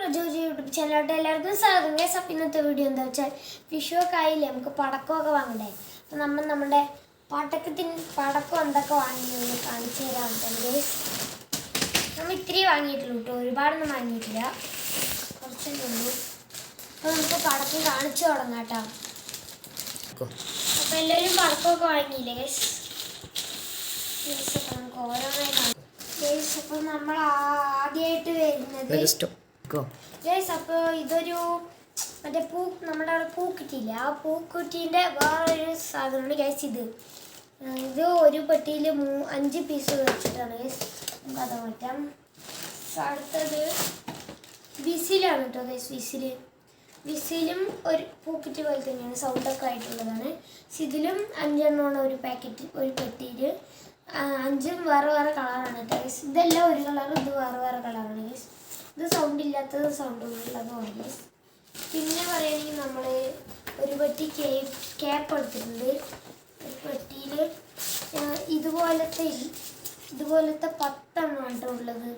പ്രജോജി YouTube ചാനലോട്ട് എല്ലാവർക്കും സ്വാഗതം. Guys, അപ്പോൾ ഇന്നത്തെ വീഡിയോ എന്താ വെച്ചാൽ വിഷുവൊക്കെ ആയില്ലേ, നമുക്ക് പടക്കമൊക്കെ വാങ്ങണ്ടേ. അപ്പം നമ്മുടെ പടക്കം എന്തൊക്കെ വാങ്ങിയെന്ന് കാണിച്ചു തരാം ഗൈസ്. നമ്മൾ ഇത്തിരി വാങ്ങിയിട്ടുള്ളൂ കേട്ടോ, ഒരുപാടൊന്നും വാങ്ങിയിട്ടില്ല, കുറച്ചൊക്കെ ഉള്ളൂ. അപ്പോൾ നമുക്ക് പടക്കം കാണിച്ചു തുടങ്ങാം കേട്ടോ. അപ്പോൾ എല്ലാവരും പടക്കമൊക്കെ വാങ്ങിയില്ലേ ഗൈസ്? അപ്പോൾ നമുക്ക് ഓരോന്നായി കാണാം ഗൈസ്. അപ്പോൾ നമ്മൾ ആദ്യമായിട്ട് വരുന്നത് ഗൈസ്, അപ്പോൾ ഇതൊരു മറ്റേ നമ്മുടെ അവിടെ പൂക്കുറ്റിയില്ല, ആ പൂക്കുറ്റീൻ്റെ വേറൊരു സാധനമാണ് ഗൈസ്. ഇത് ഒരു പെട്ടിയിൽ 5 പീസ് വെച്ചിട്ടാണ് ഗൈസ്. നമുക്ക് അത് മാറ്റാം. അടുത്തത് വിസിലാണ് കേട്ടോ ഗൈസ്. വിസിലും ഒരു പൂക്കുറ്റി പോലെ തന്നെയാണ്, സൗണ്ടൊക്കെ ആയിട്ടുള്ളതാണ്. ഇതിലും 5 എണ്ണമാണ് ഒരു പെട്ടിയിൽ. 5 വേറെ കളറാണ് കേട്ടോ ഗൈസ്. ഇതെല്ലാം ഒരു കളറും ഇത് വേറെ കളറാണ് ഗൈസ്. ഇത് സൗണ്ട് ഇല്ലാത്തത് സൗണ്ട് ഉള്ളതുമാണ് ഗൈസ്. പിന്നെ പറയുകയാണെങ്കിൽ നമ്മൾ ഒരു പെട്ടി ക്യാപ്പ് എടുത്തിട്ടുണ്ട്. ഒരു പെട്ടിയിൽ ഇതുപോലത്തെ 10 എണ്ണമാണ് കേട്ടോ ഉള്ളത്.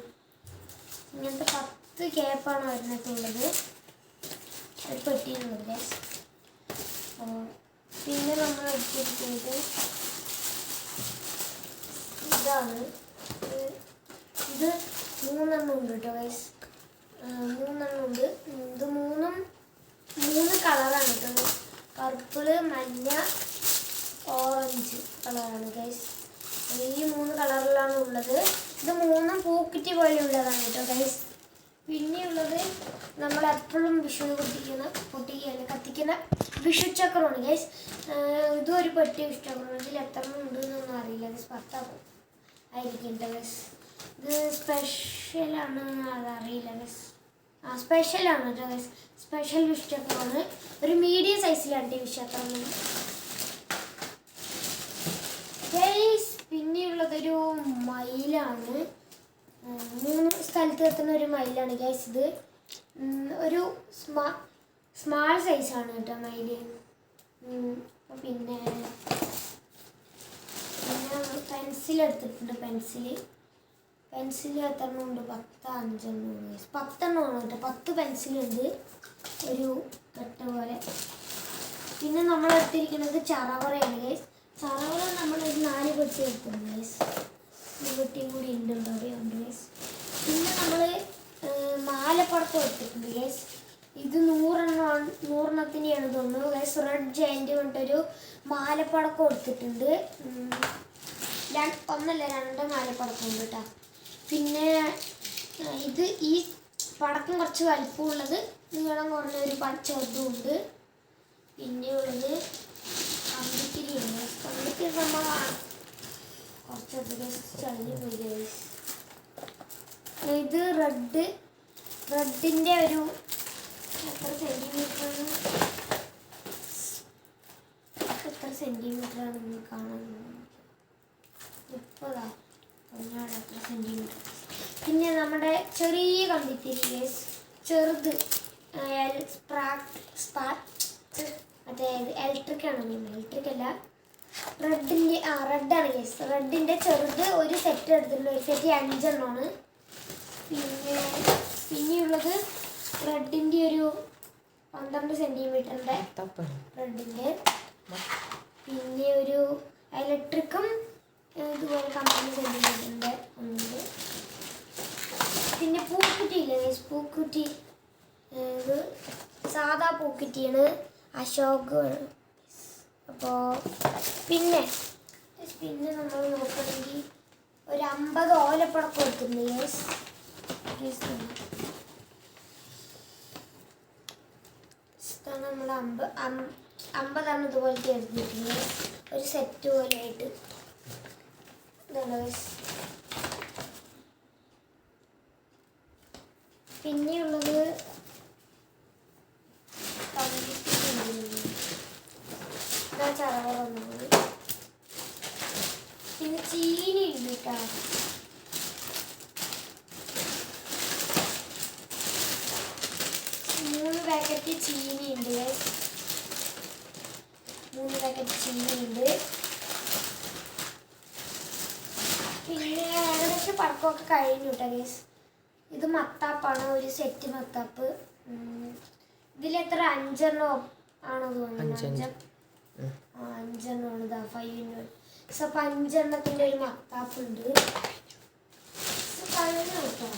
ഇങ്ങനത്തെ 10 ക്യാപ്പാണ് വരുന്നിട്ടുള്ളത് ഒരു പെട്ടിയിലുള്ളത് ഗൈസ്. പിന്നെ നമ്മൾ എടുത്തിരിക്കുന്നത് ഇതാണ്. ഇത് 3 എണ്ണം ഉണ്ട് കേട്ടോ ഗൈസ്. 3 എണ്ണം ഉണ്ട്. ഇത് 3 കളറാണ് കേട്ടോ. പർപ്പിള്, മഞ്ഞ, ഓറഞ്ച് കളറാണ് ഗൈസ്. ഈ 3 കളറിലാണ് ഉള്ളത്. ഇത് 3 പൂക്കുറ്റി പോലെ ഉള്ളതാണ് കേട്ടോ ഗൈസ്. പിന്നെയുള്ളത് നമ്മളെപ്പോഴും വിഷു കത്തിക്കുന്ന വിഷുച്ചക്രമാണ് ഗൈസ്. ഇതും ഒരു പെട്ടി വിഷുച്ചക്രം. ഇതിൽ എത്ര ഉണ്ട് എന്നൊന്നും അറിയില്ല ഗൈസ്. 10 ആയിരിക്കും കേട്ടോ ഗൈസ്. ഇത് സ്പെഷ്യലാണ്, അതറിയില്ല ഗൈസ്. സ്പെഷ്യലാണ് കേട്ടോ ഗൈസ്. സ്പെഷ്യൽ വിഷുച്ചക്രമാണ്. ഒരു മീഡിയം സൈസിലാണ് ഈ വിഷുച്ചക്രം ഗൈസ്. പിന്നെയുള്ളതൊരു മയിലാണ്. 3 സ്ഥലത്ത് എത്തുന്ന ഒരു മയിലാണ് ഗൈസ്. ഇത് ഒരു സ്മാൾ സൈസാണ് കേട്ടോ മയിൽ. പിന്നെ പെൻസിൽ എടുത്തിട്ടുണ്ട്. പെൻസിൽ എത്ര എണ്ണം ഉണ്ട്? 10 എണ്ണമാണ് കേട്ടോ. 10 പെൻസിലുണ്ട് ഒരു കെട്ട പോലെ. പിന്നെ നമ്മൾ എടുത്തിരിക്കുന്നത് ചറവറയാണ് ഗൈസ്. ചറവറ നമ്മളൊരു 4 പെട്ടി എടുത്തിട്ടുണ്ട് ഗൈസ്. ഒരു പെട്ടിയും കൂടി ഉണ്ട് ഗൈസ്. പിന്നെ നമ്മൾ മാലപ്പടക്കം എടുത്തിട്ടുണ്ട് ഗൈസ്. ഇത് 100 എണ്ണത്തിനെയാണ് തോന്നുന്നു ഗൈസ്. റെഡ് ജയൻറ്റ് കൊണ്ടൊരു മാലപ്പടക്കം എടുത്തിട്ടുണ്ട്. 2 മാലപ്പടക്കം ഉണ്ട് കേട്ടോ. പിന്നെ ഈ പടക്കം കുറച്ച് വലിപ്പമുള്ളത്, നീളം കുറഞ്ഞൊരു ചെറുതും ഉണ്ട്. പിന്നെയുള്ളത് കമ്പിത്തിരിയാണ്. കമ്പിത്തിരി നമ്മൾ കുറച്ച് ചളി പോയി ഗൈസ്. ഇത് റെഡിൻ്റെ ഒരു എത്ര സെൻറ്റിമീറ്ററാണെന്ന് കാണാൻ 30 എത്ര സെൻറ്റിമീറ്റർ. പിന്നെ നമ്മുടെ ചെറിയ കമ്പിത്തിരി ഗൈസ്, ചെറുത് മറ്റേ ഇലക്ട്രിക് അല്ല, റെഡാണ് ഗൈസ്. റെഡിൻ്റെ ചെറുത് ഒരു സെറ്റ് എടുത്തിട്ടുണ്ട്. ഒരു സെറ്റ് 5 എണ്ണമാണ്. പിന്നെയുള്ളത് റെഡിൻ്റെ ഒരു 12 സെൻറ്റിമീറ്ററിൻ്റെ റെഡിൻ്റെ. പിന്നെ ഒരു ഇലക്ട്രിക്കും ഇതുപോലെ 12 സെൻറ്റിമീറ്ററിൻ്റെ ഉണ്ട്. പിന്നെ പൂക്കുറ്റി ഇല്ല ഗൈസ്. പൂക്കുറ്റി ഇത് സാധാ പൂക്കുറ്റിയാണ്, അശോക്. അപ്പോൾ പിന്നെ നമ്മൾ നോക്കുകയാണെങ്കിൽ ഒരു 50 ഓലപ്പടക്കം എടുത്തിട്ടുണ്ട് ഗൈസ്. നമ്മൾ 50 ഇതുപോലത്തെ എടുത്തിട്ടുണ്ട് ഒരു സെറ്റ് പോലെ ആയിട്ട്. ഇതാണ് ഗൈസ്. പിന്നെയുള്ളത് ചറവറ ഒന്നുകൂടി. പിന്നെ ചീനി ഉണ്ട് കേട്ടോ. 3 പാക്കറ്റ് ചീനി ഉണ്ട് ഗൈസ്. 3 പാക്കറ്റ് ചീനി ഉണ്ട്. പിന്നെ ഏകദേശം പടക്കമൊക്കെ കഴിഞ്ഞു കേട്ടോ ഗൈസ്. ഇത് മത്താപ്പാണ്, ഒരു സെറ്റ് മത്താപ്പ്. ഇതിലെത്ര 5 ആണോ തോന്നുന്നു? 5 ഇതാ 5 അപ്പം 5 ഒരു മത്താപ്പുണ്ട്. കഴിഞ്ഞ കേട്ടോ,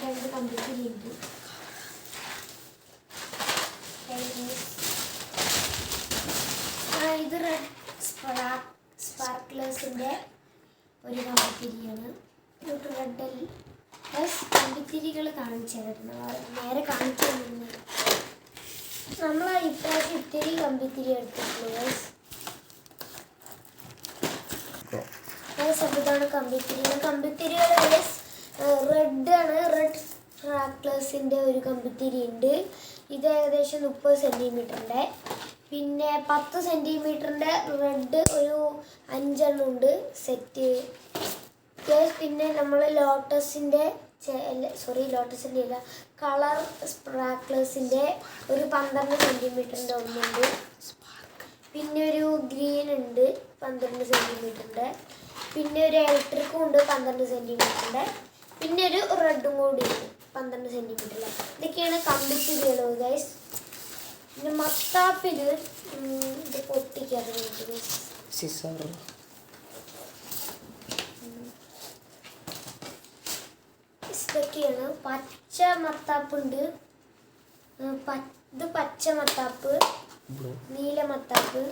2 കമ്പിത്തിരി ഉണ്ട്. ഇത് റെഡ് സ്പാർക്ലേഴ്സിൻ്റെ ഒരു കമ്പിത്തിരിയാണ്. റെഡ് കമ്പിത്തിരികൾ കാണിച്ചു തരുന്നു, നേരെ കാണിച്ചു തരുന്നു. നമ്മൾ ഇപ്രാവശ്യം ഇത്തിരി കമ്പിത്തിരി എടുത്തിട്ടുള്ളൂ. അപ്പോൾ ഇതാണ് കമ്പിത്തിരികൾ റെഡ് ആണ്. റെഡ് സ്പാർക്ലേഴ്സിൻ്റെ ഒരു കമ്പിത്തിരി ഉണ്ട്. ഇത് ഏകദേശം 30 സെൻറ്റിമീറ്ററിൻ്റെ. പിന്നെ 10 സെൻറ്റിമീറ്ററിൻ്റെ റെഡ് ഒരു 5 ഉണ്ട് സെറ്റ്. പിന്നെ നമ്മൾ ലോട്ടസിൻ്റെ അല്ല, കളർ സ്പാർക്ലേഴ്സിൻ്റെ ഒരു 12 സെൻറ്റിമീറ്ററിൻ്റെ ഒന്നുണ്ട്. പിന്നെ ഒരു ഗ്രീൻ ഉണ്ട് 12 സെൻറ്റിമീറ്ററിൻ്റെ. പിന്നെ ഒരു ഇലക്ട്രിക്കും ഉണ്ട് 12 സെൻറ്റിമീറ്ററിൻ്റെ. പിന്നെ ഒരു റെഡും കൂടി ഉണ്ട് 12 സെൻറ്റിമീറ്ററിൽ. ഇതൊക്കെയാണ് കമ്പിത്തിരികൾ ഗൈസ്. പിന്നെ മത്താപ്പിൽ ഇത് പൊട്ടിക്കാറുണ്ട്. ഇതൊക്കെയാണ്. പച്ച മത്താപ്പുണ്ട്. ഇത് പച്ച മത്താപ്പ്, നീല മത്താപ്പ്.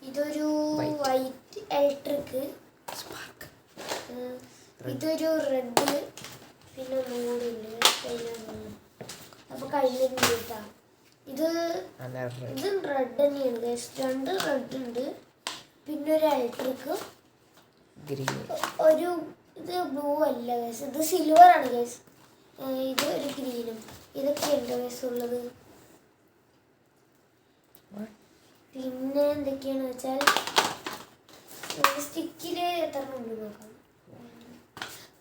ഇതൊരു വൈറ്റ് ഇലക്ട്രിക്. ഇതൊരു റെഡ്. പിന്നെ ഒന്നുകൂടിയുണ്ട്. അപ്പോൾ കഴിഞ്ഞിട്ടുണ്ട് കേട്ടോ. ഇതും റെഡ് തന്നെയാണ് ഗൈസ്. 2 റെഡ് ഉണ്ട്. പിന്നെ ഒരു ഇലക്ട്രിക്ക്, ഒരു ഇത് ബ്ലൂ അല്ല ഗൈസ്, ഇത് സിൽവർ ആണ് ഗൈസ്. ഇത് ഒരു ഗ്രീനും. ഇതൊക്കെയുണ്ട് ഗൈസ് ഉള്ളത്. പിന്നെ എന്തൊക്കെയാണെന്ന് വെച്ചാൽ സ്റ്റിക്കിൽ എത്ര ഉണ്ട് നോക്കാം.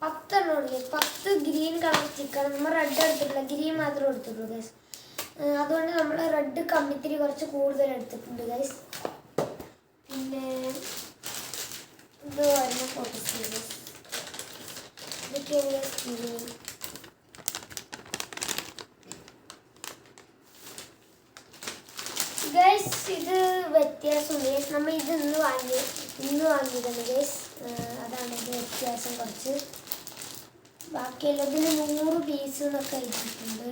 10 ഉണ്ട്. 10 ഗ്രീൻ കളർ സ്റ്റിക്കാണ്. നമ്മൾ റെഡ് എടുത്തിട്ടില്ല, ഗ്രീൻ മാത്രമേ എടുത്തിട്ടുള്ളൂ ഗൈസ്. അതുകൊണ്ട് നമ്മൾ റെഡ് കമ്പിത്തിരി കുറച്ച് കൂടുതൽ എടുത്തിട്ടുണ്ട് ഗൈസ്. പിന്നെ ഇത് വരുന്ന ഫോട്ടോസ് ഇതൊക്കെയാണ് ഗ്രീൻ. ഗൈസ് ഇത് വ്യത്യാസമുണ്ട് ഗൈസ്. നമ്മൾ ഇത് ഇന്ന് വാങ്ങിയതാണ് ഗൈസ്. അതാണ് ഇത് വ്യത്യാസം കുറച്ച്. ബാക്കി എല്ലാത്തിനും 100 പീസ് എന്നൊക്കെ എഴുതിയിട്ടുണ്ട്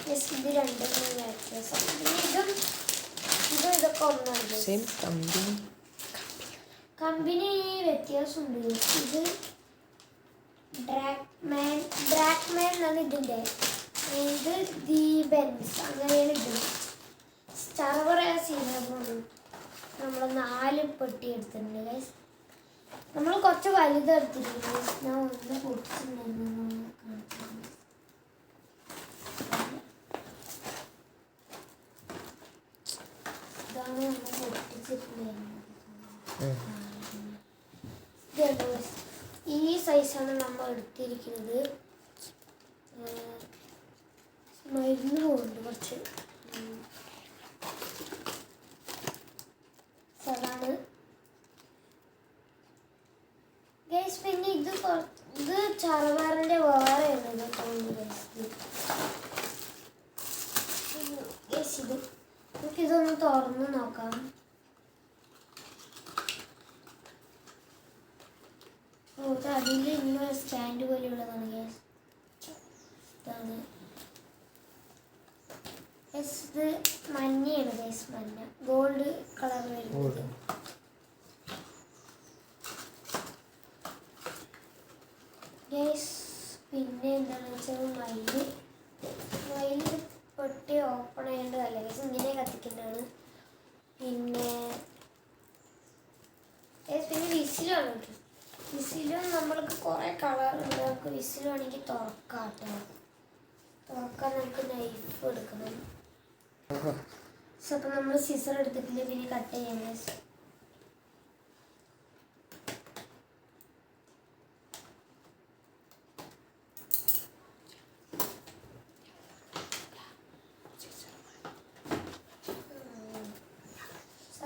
ഗൈസ്. ഇത് 2 വ്യത്യാസം. ഇതൊക്കെ ഒന്നാണ്. കമ്പനി വ്യത്യാസമുണ്ട്. ഇത് ഡ്രാക്മാൻ എന്നാണ് ഇതിൻ്റെ. ഇത് ദീപൻസ് അങ്ങനെയാണ്. ഇത് സ്റ്റാർ സീനബോണ്. നമ്മൾ 4 പെട്ടി എടുത്തിട്ടുണ്ട് ഗൈസ്. നമ്മൾ കുറച്ച് വലുതെടുത്തിട്ടുണ്ട്. ഞാൻ ഒന്ന് പൊട്ടിച്ചിട്ടുണ്ടായിരുന്നു. ഇതാണ് നമ്മൾ പൊട്ടിച്ചിട്ടുണ്ടായിരുന്നത്. ഈ സൈസാണ് നമ്മൾ എടുത്തിരിക്കുന്നത്. മരുന്ന് പോകുന്നുണ്ട് കുറച്ച്. അതാണ് ഗൈസ്. പിന്നെ ഇത് ചറവാറിൻ്റെ വേറെ ഗൈസ്. നമുക്കിതൊന്ന് തുറന്ന് നോക്കാം. അതിൽ ഇങ്ങനെ സ്റ്റാൻഡ് പോലെയുള്ളതാണ് ഗൈസ്. ഇതാണ് ഇത് മഞ്ഞയാണ് ഗൈസ്. മഞ്ഞ ഗോൾഡ് കളർ വരുന്നത്. ഗൈസ് പിന്നെ എന്താണെന്ന് വെച്ചാൽ മയിൽ പൊട്ടി ഓപ്പൺ ചെയ്യേണ്ടതല്ല ഗൈസ്. ഇങ്ങനെ കത്തിക്കേണ്ടതാണ്. പിന്നെ വിസിലാണ് കേട്ടോ. വിസിലും നമ്മൾക്ക് കുറേ കളറുണ്ട്. നമുക്ക് വിസിൽ വേണമെങ്കിൽ തുറക്കാം കേട്ടോ. തുറക്കാൻ നമുക്ക് നൈഫ് എടുക്കണം. അപ്പം നമ്മൾ സിസർ എടുത്തിട്ടില്ല, പിന്നെ കട്ട് ചെയ്യാൻ ഗൈസ്.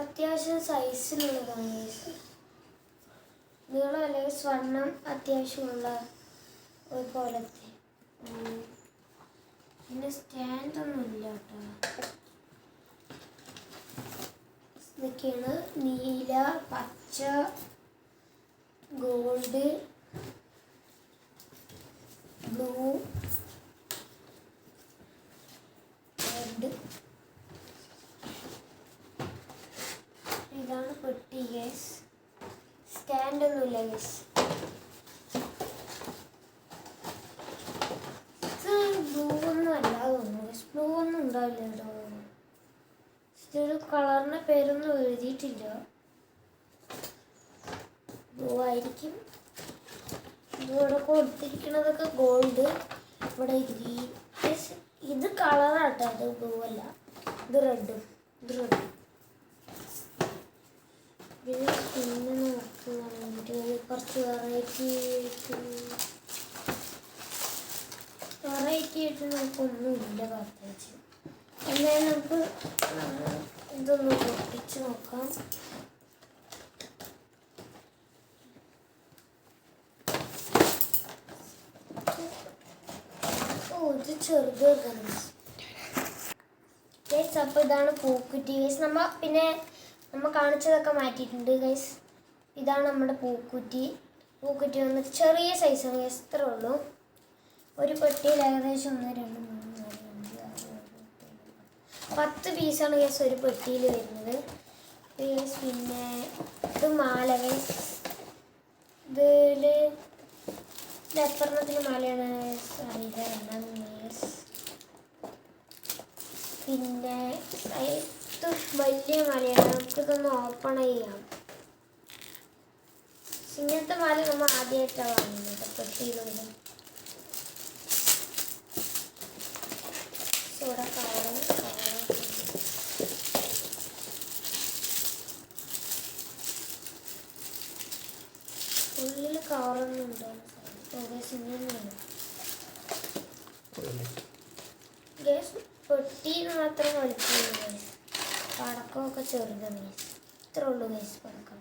അത്യാവശ്യം സൈസിലുള്ളതാണ് ഗൈസ്. നീളമല്ലേ സ്വർണം അത്യാവശ്യമുള്ള ഒരു പോലത്തെ. പിന്നെ സ്റ്റാൻഡൊന്നും ഇല്ല കേട്ടോ. ഇതൊക്കെയാണ് നീല, പച്ച, ഗോൾഡ്, ബ്ലൂ, റെഡ്. ഇതാണ് പെട്ടി ഗൈസ്. സ്റ്റാൻഡൊന്നുമില്ല ഗൈസ്. ബ്ലൂ ഒന്നും അല്ല തോന്നുന്നു ഗൈസ്. ബ്ലൂ ഒന്നും ഉണ്ടാവില്ല കേട്ടോ. ഇതൊരു കളറിൻ്റെ പേരൊന്നും എഴുതിയിട്ടില്ല. ബ്ലൂ ആയിരിക്കും. ഇവിടെ കൊടുത്തിരിക്കുന്നതൊക്കെ ഗോൾഡ്, ഇവിടെ ഗ്രീൻ. ഇത് കളറാട്ടോ, അത് ബ്ലൂ അല്ല. ഇത് റെഡും, ഇത് റെഡും. ഇത് പിന്നെ നോക്കുകയാണെങ്കിൽ കുറച്ച് വെറൈറ്റി ആയിട്ട് നമുക്കൊന്നുമില്ല പ്രത്യേകിച്ച്. എന്നാലും നമുക്ക് ഇതൊന്ന് പൊട്ടിച്ച് നോക്കാം. ഇത് ചെറുത് ഗൈസ്. അപ്പോൾ ഇതാണ് പൂക്കുറ്റി ഗൈസ്. നമ്മൾ കാണിച്ചതൊക്കെ മാറ്റിയിട്ടുണ്ട് ഗൈസ്. ഇതാണ് നമ്മുടെ പൂക്കുറ്റി. പൂക്കുറ്റി വന്നിട്ട് ചെറിയ സൈസാണ് ഗൈസ്. ഇത്രേ ഉള്ളൂ. ഒരു പെട്ടിയിൽ ഏകദേശം 1, 2, 3, 4, 5, 6, 7, 8, 10 പീസാണ് ഗൈസ് ഒരു പെട്ടിയിൽ വരുന്നത്. പിന്നെ ഇത് മാല ഗൈസ്. ഇതിൽ എത്രണ്ണത്തിന് മാലയാണ് അറിയില്ല. പിന്നെ ഇത് വലിയ മാലയാണ്. നമുക്കിതൊന്ന് ഓപ്പൺ ചെയ്യാം. ഇങ്ങനത്തെ മാല നമ്മൾ ആദ്യമായിട്ടാണ് വാങ്ങുന്നത് പെട്ടിയിലുണ്ട്. ഇവിടെ ഉള്ളിൽ കവറൊന്നും ഉണ്ടോ? ഗ്യാസ് പെട്ടിന്ന് മാത്രം വലിച്ചില്ല ഗൈസ്. പടക്കമൊക്കെ ചെറുതാണ് ഗൈസ്. ഇത്രേ ഉള്ളൂ ഗൈസ് പടക്കം.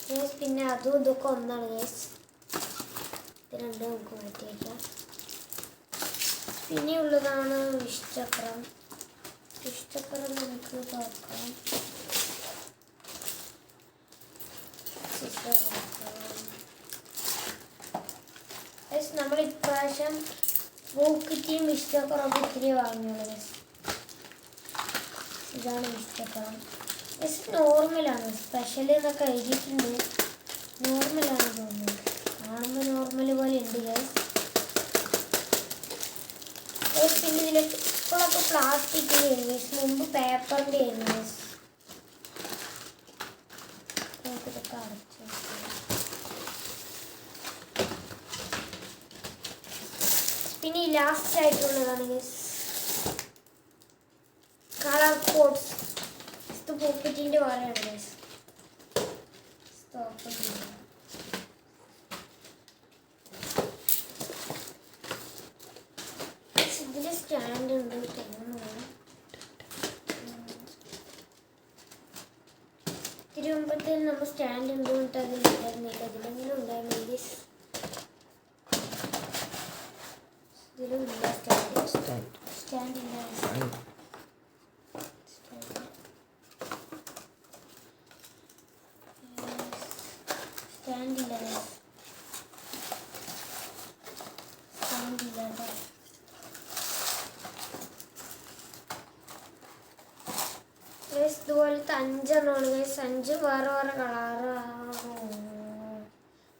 ഗൈസ് പിന്നെ അതും ഇതൊക്കെ ഒന്നാണ് ഗൈസ്. ഇത് രണ്ടും നമുക്ക് മാറ്റി വയ്ക്കാം. പിന്നെയുള്ളതാണ് വിഷ്ചക്രം. വിഷ്ചക്രം നമുക്ക് നോക്കാം. നമ്മൾ ഇപ്രാവശ്യം പൂക്കുറ്റിയും വിഷ്ചക്രമൊക്കെ ഒത്തിരി വാങ്ങിയുള്ളത്. ഇതാണ് വിഷ്ചക്രം. നോർമലാണ്. സ്പെഷ്യൽ എന്നൊക്കെ എഴുതിയിട്ടുണ്ട്. നോർമലാണ് തോന്നുന്നു. കാണുമ്പോൾ നോർമൽ പോലെ ഉണ്ട് ഗൈസ്. പിന്നെ ഇതിലേക്ക് ഇപ്പോഴൊക്കെ പ്ലാസ്റ്റിക്കിൻ്റെ ആയിരുന്നു ഗൈസ്. മുമ്പ് പേപ്പറിൻ്റെ ആയിരുന്നു ഗൈസ്. നമുക്കിതൊക്കെ അടച്ചു. പിന്നെ ഈ ലാസ്റ്റ് ആയിട്ടുള്ളതാണ് ഗൈസ് കളർ കോഡ്സ്. ഇത് പൂക്കുറ്റിൻ്റെ പോലെയാണ് ഗൈസ്. ഇതിൽ സ്റ്റാൻഡ് ഉണ്ട് തോന്നുന്നു. ഇത്തിരി മുമ്പത്തേന് നമ്മൾ സ്റ്റാൻഡ് ഉണ്ട് എന്നിട്ട് അതിലുണ്ടായിരുന്നില്ല. ഇതിലെങ്ങനെ ഉണ്ടായിരുന്നു ഗൈസ്? ഇതിലും ഇല്ല സ്റ്റാൻഡ് ഇല്ല. സ്റ്റാൻഡില്ല ഇതുപോലത്തെ 5 എണ്ണമാണ് ഗൈസ്. 5 വേറെ വേറെ കളറാണ്.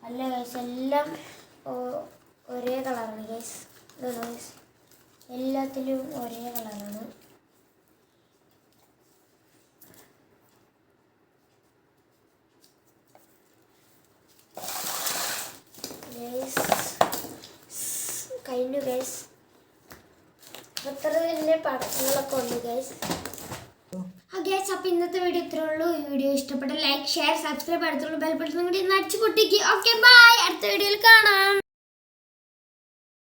അല്ല ഗൈസ്, എല്ലാം ഒരേ കളറാണ് ഗൈസ്. ഇതാണ് ഗൈസ്, എല്ലാത്തിലും ഒരേ കളറാണ്. കഴിഞ്ഞു ഗൈസ്. അത്ര തന്നെ പടങ്ങളൊക്കെ ഉണ്ട് ഗൈസ്. ഗൈസ്, അപ്പോൾ ഇന്നത്തെ വീഡിയോ ഇത്രേ ഉള്ളൂ. ഈ വീഡിയോ ഇഷ്ടപ്പെട്ട ലൈക്ക്, ഷെയർ, സബ്സ്ക്രൈബ്, അടുത്തുള്ള ബെൽ ബട്ടൺ കൂടി ഒന്ന് അടിച്ചു പൊട്ടിക്ക്. Okay, by. അടുത്ത വീഡിയോയിൽ കാണാം.